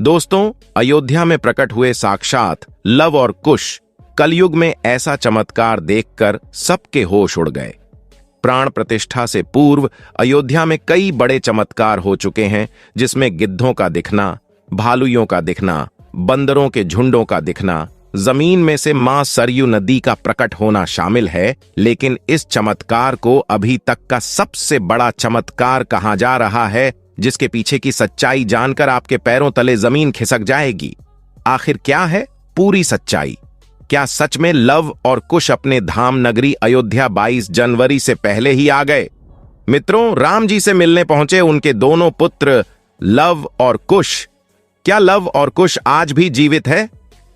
दोस्तों, अयोध्या में प्रकट हुए साक्षात लव और कुश कलयुग में ऐसा चमत्कार देखकर सबके होश उड़ गए। प्राण प्रतिष्ठा से पूर्व अयोध्या में कई बड़े चमत्कार हो चुके हैं, जिसमें गिद्धों का दिखना, भालुओं का दिखना, बंदरों के झुंडों का दिखना, जमीन में से मां सरयू नदी का प्रकट होना शामिल है। लेकिन इस चमत्कार को अभी तक का सबसे बड़ा चमत्कार कहा जा रहा है, जिसके पीछे की सच्चाई जानकर आपके पैरों तले जमीन खिसक जाएगी। आखिर क्या है पूरी सच्चाई? क्या सच में लव और कुश अपने धाम नगरी अयोध्या 22 जनवरी से पहले ही आ गए? मित्रों, राम जी से मिलने पहुंचे उनके दोनों पुत्र लव और कुश। क्या लव और कुश आज भी जीवित है?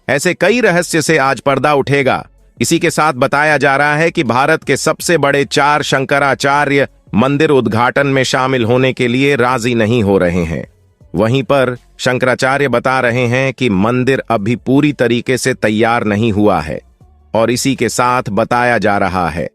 ऐसे कई रहस्य से आज पर्दा उठेगा। इसी के साथ बताया जा रहा है कि भारत के सबसे बड़े 4 शंकराचार्य मंदिर उद्घाटन में शामिल होने के लिए राजी नहीं हो रहे हैं। वहीं पर शंकराचार्य बता रहे हैं कि मंदिर अभी पूरी तरीके से तैयार नहीं हुआ है। और इसी के साथ बताया जा रहा है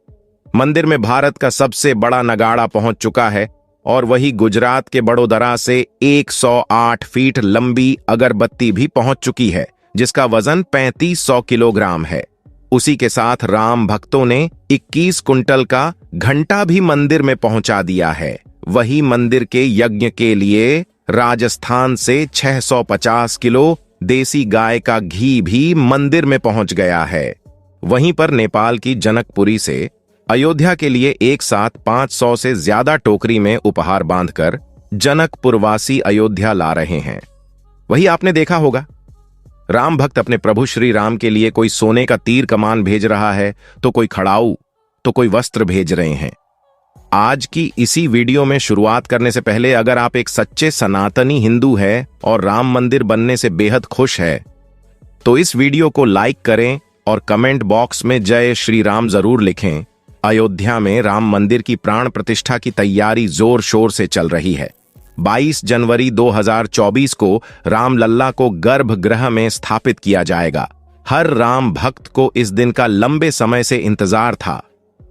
मंदिर में भारत का सबसे बड़ा नगाड़ा पहुंच चुका है, और वही गुजरात के बड़ोदरा से 108 फीट लंबी अगरबत्ती भी पहुंच चुकी है, जिसका वजन 3500 किलोग्राम है। उसी के साथ राम भक्तों ने 21 कुंटल का घंटा भी मंदिर में पहुंचा दिया है। वही मंदिर के यज्ञ के लिए राजस्थान से 650 किलो देसी गाय का घी भी मंदिर में पहुंच गया है। वहीं पर नेपाल की जनकपुरी से अयोध्या के लिए एक साथ 500 से ज्यादा टोकरी में उपहार बांधकर जनकपुरवासी अयोध्या ला रहे हैं। वही आपने देखा होगा, राम भक्त अपने प्रभु श्री राम के लिए कोई सोने का तीर कमान भेज रहा है, तो कोई खड़ाऊ, तो कोई वस्त्र भेज रहे हैं। आज की इसी वीडियो में शुरुआत करने से पहले अगर आप एक सच्चे सनातनी हिंदू है और राम मंदिर बनने से बेहद खुश है, तो इस वीडियो को लाइक करें और कमेंट बॉक्स में जय श्री राम जरूर लिखें। अयोध्या में राम मंदिर की प्राण प्रतिष्ठा की तैयारी जोर शोर से चल रही है। 22 जनवरी 2024 को रामलल्ला को गर्भगृह में स्थापित किया जाएगा। हर राम भक्त को इस दिन का लंबे समय से इंतजार था।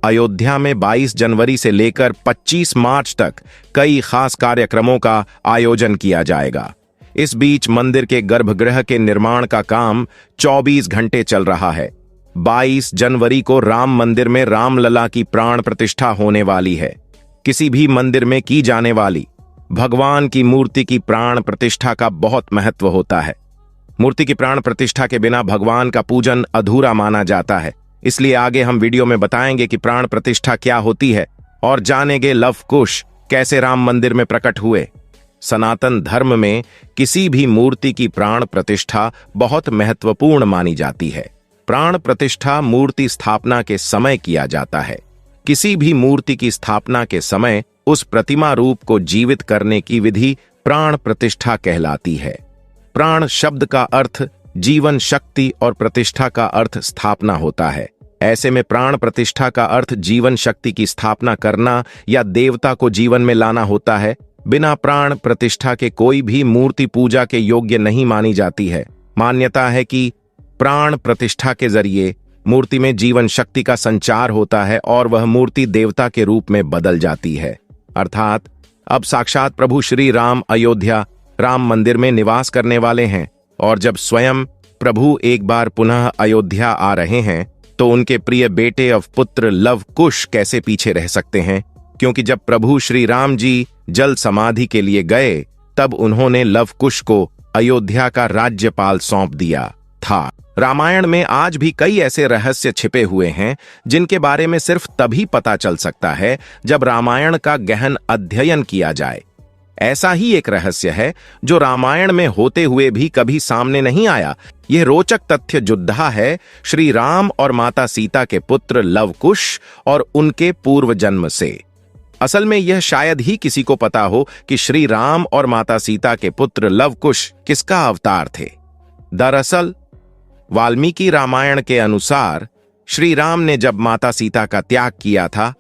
अयोध्या में 22 जनवरी से लेकर 25 मार्च तक कई खास कार्यक्रमों का आयोजन किया जाएगा। इस बीच मंदिर के गर्भगृह के निर्माण का काम 24 घंटे चल रहा है। 22 जनवरी को राम मंदिर में रामलला की प्राण प्रतिष्ठा होने वाली है। किसी भी मंदिर में की जाने वाली भगवान की मूर्ति की प्राण प्रतिष्ठा का बहुत महत्व होता है। मूर्ति की प्राण प्रतिष्ठा के बिना भगवान का पूजन अधूरा माना जाता है। इसलिए आगे हम वीडियो में बताएंगे कि प्राण प्रतिष्ठा क्या होती है और जानेंगे लव कुश कैसे राम मंदिर में प्रकट हुए। सनातन धर्म में किसी भी मूर्ति की प्राण प्रतिष्ठा बहुत महत्वपूर्ण मानी जाती है। प्राण प्रतिष्ठा मूर्ति स्थापना के समय किया जाता है। किसी भी मूर्ति की स्थापना के समय उस प्रतिमा रूप को जीवित करने की विधि प्राण प्रतिष्ठा कहलाती है। प्राण शब्द का अर्थ जीवन शक्ति और प्रतिष्ठा का अर्थ स्थापना होता है। ऐसे में प्राण प्रतिष्ठा का अर्थ जीवन शक्ति की स्थापना करना या देवता को जीवन में लाना होता है। बिना प्राण प्रतिष्ठा के कोई भी मूर्ति पूजा के योग्य नहीं मानी जाती है। मान्यता है कि प्राण प्रतिष्ठा के जरिए मूर्ति में जीवन शक्ति का संचार होता है और वह मूर्ति देवता के रूप में बदल जाती है। अर्थात अब साक्षात प्रभु श्री राम अयोध्या राम मंदिर में निवास करने वाले हैं, और जब स्वयं प्रभु एक बार पुनः अयोध्या आ रहे हैं, तो उनके प्रिय बेटे और पुत्र लव कुश कैसे पीछे रह सकते हैं? क्योंकि जब प्रभु श्री राम जी जल समाधि के लिए गए, तब उन्होंने लव कुश को अयोध्या का राज्यपाल सौंप दिया था। रामायण में आज भी कई ऐसे रहस्य छिपे हुए हैं जिनके बारे में सिर्फ तभी पता चल सकता है जब रामायण का गहन अध्ययन किया जाए। ऐसा ही एक रहस्य है जो रामायण में होते हुए भी कभी सामने नहीं आया। यह रोचक तथ्य जुड़ा है श्री राम और माता सीता के पुत्र लव कुश और उनके पूर्व जन्म से। असल में यह शायद ही किसी को पता हो कि श्री राम और माता सीता के पुत्र लव कुश किसका अवतार थे। दरअसल वाल्मीकि रामायण के अनुसार श्री राम ने जब माता सीता का त्याग किया था,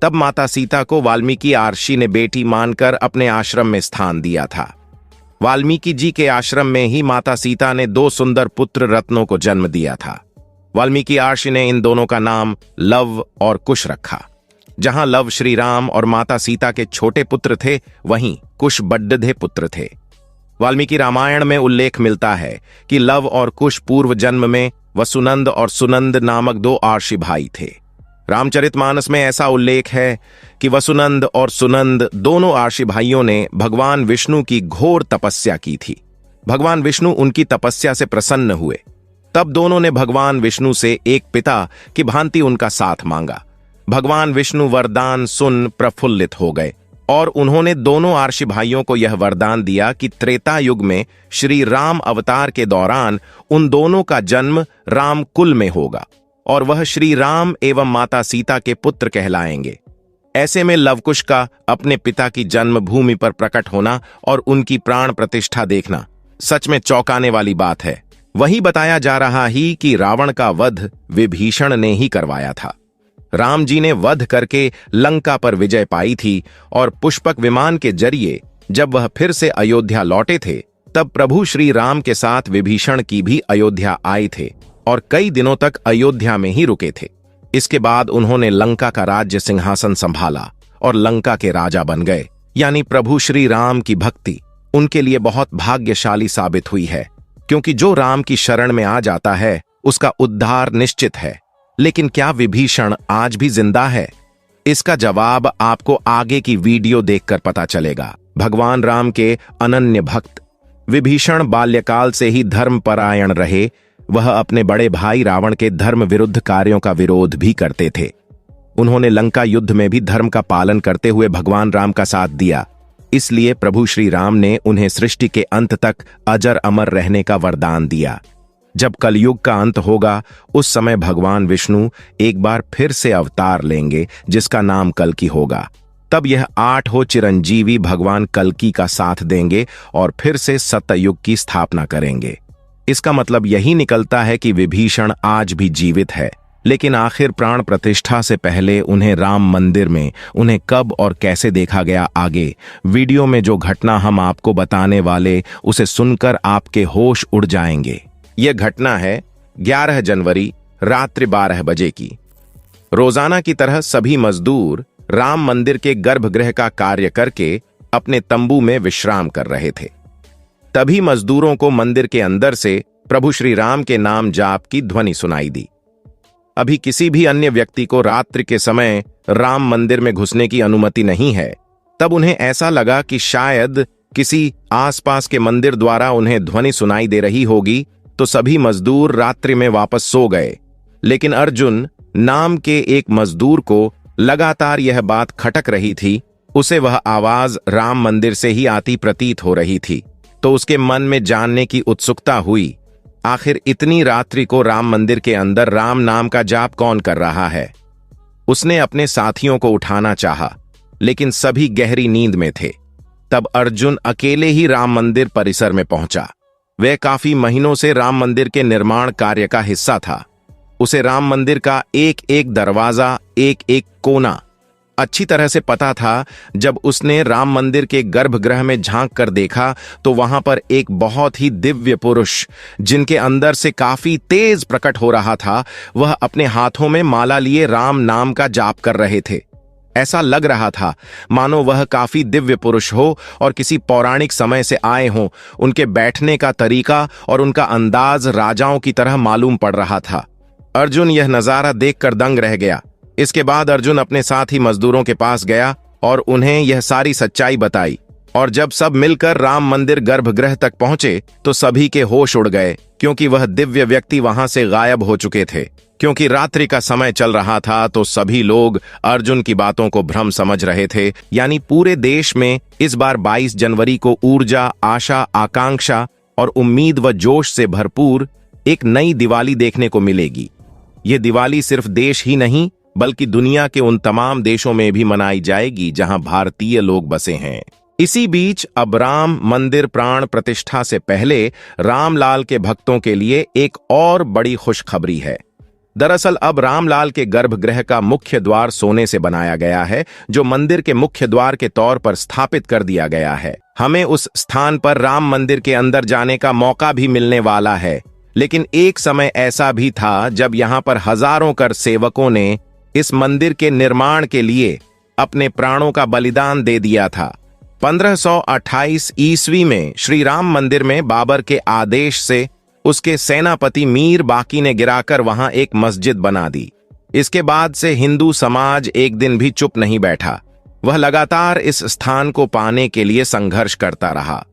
तब माता सीता को वाल्मीकि महर्षि ने बेटी मानकर अपने आश्रम में स्थान दिया था। वाल्मीकि जी के आश्रम में ही माता सीता ने 2 सुंदर पुत्र रत्नों को जन्म दिया था। वाल्मीकि महर्षि ने इन दोनों का नाम लव और कुश रखा। जहां लव श्री राम और माता सीता के छोटे पुत्र थे, वहीं कुश बड्डे पुत्र थे। वाल्मीकि रामायण में उल्लेख मिलता है कि लव और कुश पूर्व जन्म में वसुनंद और सुनंद नामक दो आर्षि भाई थे। रामचरितमानस में ऐसा उल्लेख है कि वसुनंद और सुनंद दोनों आर्षि भाइयों ने भगवान विष्णु की घोर तपस्या की थी। भगवान विष्णु उनकी तपस्या से प्रसन्न हुए। तब दोनों ने भगवान विष्णु से एक पिता की भांति उनका साथ मांगा। भगवान विष्णु वरदान सुन प्रफुल्लित हो गए और उन्होंने दोनों आर्षि भाइयों को यह वरदान दिया कि त्रेता युग में श्री राम अवतार के दौरान उन दोनों का जन्म राम कुल में होगा और वह श्री राम एवं माता सीता के पुत्र कहलाएंगे। ऐसे में लवकुश का अपने पिता की जन्मभूमि पर प्रकट होना और उनकी प्राण प्रतिष्ठा देखना सच में चौंकाने वाली बात है। वही बताया जा रहा ही कि रावण का वध विभीषण ने ही करवाया था। राम जी ने वध करके लंका पर विजय पाई थी और पुष्पक विमान के जरिए जब वह फिर से अयोध्या लौटे थे तब प्रभु श्री राम के साथ विभीषण की भी अयोध्या आए थे और कई दिनों तक अयोध्या में ही रुके थे। इसके बाद उन्होंने लंका का राज्य सिंहासन संभाला और लंका के राजा बन गए। यानी प्रभु श्री राम की भक्ति उनके लिए बहुत भाग्यशाली साबित हुई है, क्योंकि जो राम की शरण में आ जाता है उसका उद्धार निश्चित है। लेकिन क्या विभीषण आज भी जिंदा है? इसका जवाब आपको आगे की वीडियो देखकर पता चलेगा। भगवान राम के अनन्य भक्त विभीषण बाल्यकाल से ही धर्मपरायण रहे। वह अपने बड़े भाई रावण के धर्म विरुद्ध कार्यों का विरोध भी करते थे। उन्होंने लंका युद्ध में भी धर्म का पालन करते हुए भगवान राम का साथ दिया। इसलिए प्रभु श्री राम ने उन्हें सृष्टि के अंत तक अजर अमर रहने का वरदान दिया। जब कलयुग का अंत होगा उस समय भगवान विष्णु एक बार फिर से अवतार लेंगे जिसका नाम कल्कि होगा। तब यह 8 चिरंजीवी भगवान कल्कि का साथ देंगे और फिर से सतयुग की स्थापना करेंगे। इसका मतलब यही निकलता है कि विभीषण आज भी जीवित है। लेकिन आखिर प्राण प्रतिष्ठा से पहले उन्हें राम मंदिर में उन्हें कब और कैसे देखा गया, आगे वीडियो में जो घटना हम आपको बताने वाले उसे सुनकर आपके होश उड़ जाएंगे। यह घटना है 11 जनवरी रात्रि 12 बजे की। रोजाना की तरह सभी मजदूर राम मंदिर के गर्भगृह का कार्य करके अपने तंबू में विश्राम कर रहे थे। तभी मजदूरों को मंदिर के अंदर से प्रभु श्री राम के नाम जाप की ध्वनि सुनाई दी। अभी किसी भी अन्य व्यक्ति को रात्रि के समय राम मंदिर में घुसने की अनुमति नहीं है। तब उन्हें ऐसा लगा कि शायद किसी आसपास के मंदिर द्वारा उन्हें ध्वनि सुनाई दे रही होगी, तो सभी मजदूर रात्रि में वापस सो गए। लेकिन अर्जुन नाम के एक मजदूर को लगातार यह बात खटक रही थी। उसे वह आवाज राम मंदिर से ही आती प्रतीत हो रही थी, तो उसके मन में जानने की उत्सुकता हुई, आखिर इतनी रात्रि को राम मंदिर के अंदर राम नाम का जाप कौन कर रहा है। उसने अपने साथियों को उठाना चाहा, लेकिन सभी गहरी नींद में थे। तब अर्जुन अकेले ही राम मंदिर परिसर में पहुंचा। वह काफी महीनों से राम मंदिर के निर्माण कार्य का हिस्सा था। उसे राम मंदिर का एक एक दरवाजा, एक एक कोना अच्छी तरह से पता था। जब उसने राम मंदिर के गर्भगृह में झांक कर देखा तो वहां पर एक बहुत ही दिव्य पुरुष, जिनके अंदर से काफी तेज प्रकट हो रहा था, वह अपने हाथों में माला लिए राम नाम का जाप कर रहे थे। ऐसा लग रहा था मानो वह काफी दिव्य पुरुष हो और किसी पौराणिक समय से आए हों। उनके बैठने का तरीका और उनका अंदाज राजाओं की तरह मालूम पड़ रहा था। अर्जुन यह नजारा देखकर दंग रह गया। इसके बाद अर्जुन अपने साथी मजदूरों के पास गया और उन्हें यह सारी सच्चाई बताई। और जब सब मिलकर राम मंदिर गर्भगृह तक पहुंचे तो सभी के होश उड़ गए, क्योंकि वह दिव्य व्यक्ति वहां से गायब हो चुके थे। क्योंकि रात्रि का समय चल रहा था तो सभी लोग अर्जुन की बातों को भ्रम समझ रहे थे। यानी पूरे देश में इस बार 22 जनवरी को ऊर्जा, आशा, आकांक्षा और उम्मीद व जोश से भरपूर एक नई दिवाली देखने को मिलेगी। ये दिवाली सिर्फ देश ही नहीं बल्कि दुनिया के उन तमाम देशों में भी मनाई जाएगी जहां भारतीय लोग बसे हैं। इसी बीच अब राम मंदिर प्राण प्रतिष्ठा से पहले रामलाल के भक्तों के लिए एक और बड़ी खुशखबरी है। दरअसल अब रामलाल के गर्भगृह का मुख्य द्वार सोने से बनाया गया है, जो मंदिर के मुख्य द्वार के तौर पर स्थापित कर दिया गया है। हमें उस स्थान पर राम मंदिर के अंदर जाने का मौका भी मिलने वाला है। लेकिन एक समय ऐसा भी था जब यहां पर हजारों कर सेवकों ने इस मंदिर के निर्माण के लिए अपने प्राणों का बलिदान दे दिया था। 1528 ईस्वी में श्री राम मंदिर में बाबर के आदेश से उसके सेनापति मीर बाकी ने गिराकर वहां एक मस्जिद बना दी। इसके बाद से हिंदू समाज एक दिन भी चुप नहीं बैठा। वह लगातार इस स्थान को पाने के लिए संघर्ष करता रहा।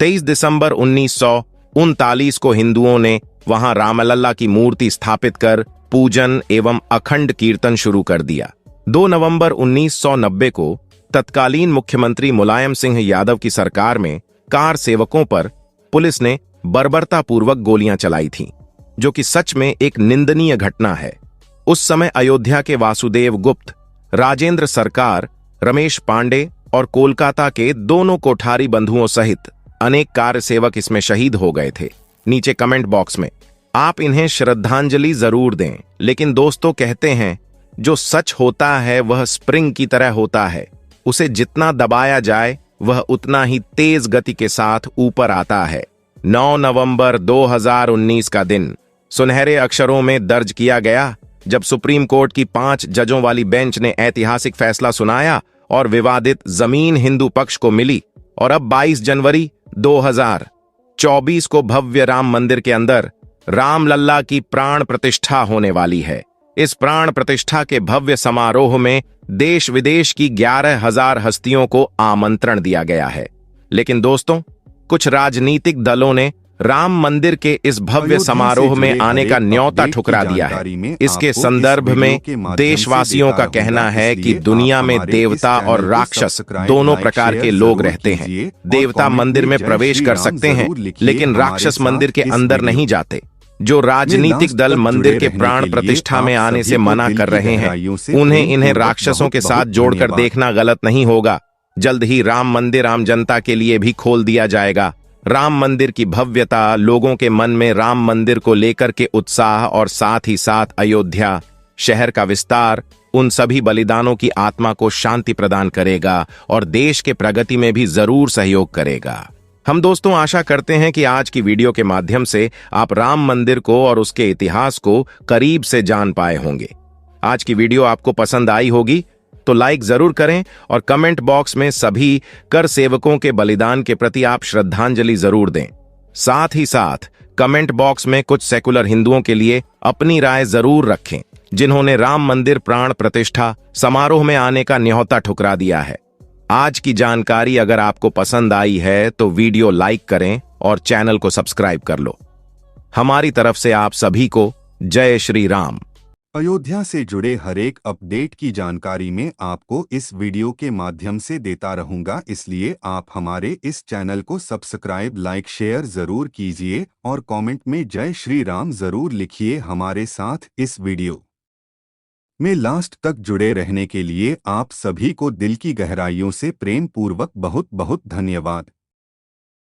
23 दिसंबर 1939 को हिंदुओं ने वहां रामलल्ला की मूर्ति स्थापित कर पूजन एवं अखंड कीर्तन शुरू कर दिया। 2 नवंबर 1990 को तत्कालीन मुख्यमंत्री मुलायम सिंह यादव की सरकार में कार सेवकों पर पुलिस ने बर्बरतापूर्वक गोलियां चलाई थीं, जो कि सच में एक निंदनीय घटना है। उस समय अयोध्या के वासुदेव गुप्त, राजेंद्र सरकार, रमेश पांडे और कोलकाता के दोनों कोठारी बंधुओं सहित अनेक कार सेवक इसमें शहीद हो गए थे। नीचे कमेंट बॉक्स में आप इन्हें श्रद्धांजलि जरूर दें। लेकिन दोस्तों, कहते हैं जो सच होता है वह स्प्रिंग की तरह होता है, उसे जितना दबाया जाए वह उतना ही तेज गति के साथ ऊपर आता है। 9 नवंबर 2019 का दिन सुनहरे अक्षरों में दर्ज किया गया जब सुप्रीम कोर्ट की 5 जजों वाली बेंच ने ऐतिहासिक फैसला सुनाया और विवादित जमीन हिंदू पक्ष को मिली। और अब 22 जनवरी 2024 को भव्य राम मंदिर के अंदर रामलल्ला की प्राण प्रतिष्ठा होने वाली है। इस प्राण प्रतिष्ठा के भव्य समारोह में देश विदेश की 11,000 हस्तियों को आमंत्रण दिया गया है। लेकिन दोस्तों, कुछ राजनीतिक दलों ने राम मंदिर के इस भव्य समारोह में आने का न्योता ठुकरा दिया है। इसके संदर्भ में देशवासियों का कहना है कि दुनिया में देवता और राक्षस दोनों प्रकार के लोग रहते हैं। देवता मंदिर में प्रवेश कर सकते हैं, लेकिन राक्षस मंदिर के अंदर नहीं जाते। जो राजनीतिक दल मंदिर के प्राण प्रतिष्ठा में आने से मना कर रहे हैं, उन्हें इन्हें राक्षसों के साथ जोड़कर देखना गलत नहीं होगा। जल्द ही राम मंदिर आम जनता के लिए भी खोल दिया जाएगा। राम मंदिर की भव्यता, लोगों के मन में राम मंदिर को लेकर के उत्साह और साथ ही साथ अयोध्या शहर का विस्तार उन सभी बलिदानों की आत्मा को शांति प्रदान करेगा और देश के प्रगति में भी जरूर सहयोग करेगा। हम दोस्तों आशा करते हैं कि आज की वीडियो के माध्यम से आप राम मंदिर को और उसके इतिहास को करीब से जान पाए होंगे। आज की वीडियो आपको पसंद आई होगी तो लाइक जरूर करें और कमेंट बॉक्स में सभी कर सेवकों के बलिदान के प्रति आप श्रद्धांजलि जरूर दें। साथ ही साथ कमेंट बॉक्स में कुछ सेकुलर हिंदुओं के लिए अपनी राय जरूर रखें, जिन्होंने राम मंदिर प्राण प्रतिष्ठा समारोह में आने का न्योता ठुकरा दिया है। आज की जानकारी अगर आपको पसंद आई है तो वीडियो लाइक करें और चैनल को सब्सक्राइब कर लो। हमारी तरफ से आप सभी को जय श्री राम। अयोध्या से जुड़े हर एक अपडेट की जानकारी में आपको इस वीडियो के माध्यम से देता रहूंगा, इसलिए आप हमारे इस चैनल को सब्सक्राइब, लाइक, शेयर जरूर कीजिए और कमेंट में जय श्री राम जरूर लिखिए। हमारे साथ इस वीडियो में लास्ट तक जुड़े रहने के लिए आप सभी को दिल की गहराइयों से प्रेम पूर्वक बहुत बहुत धन्यवाद।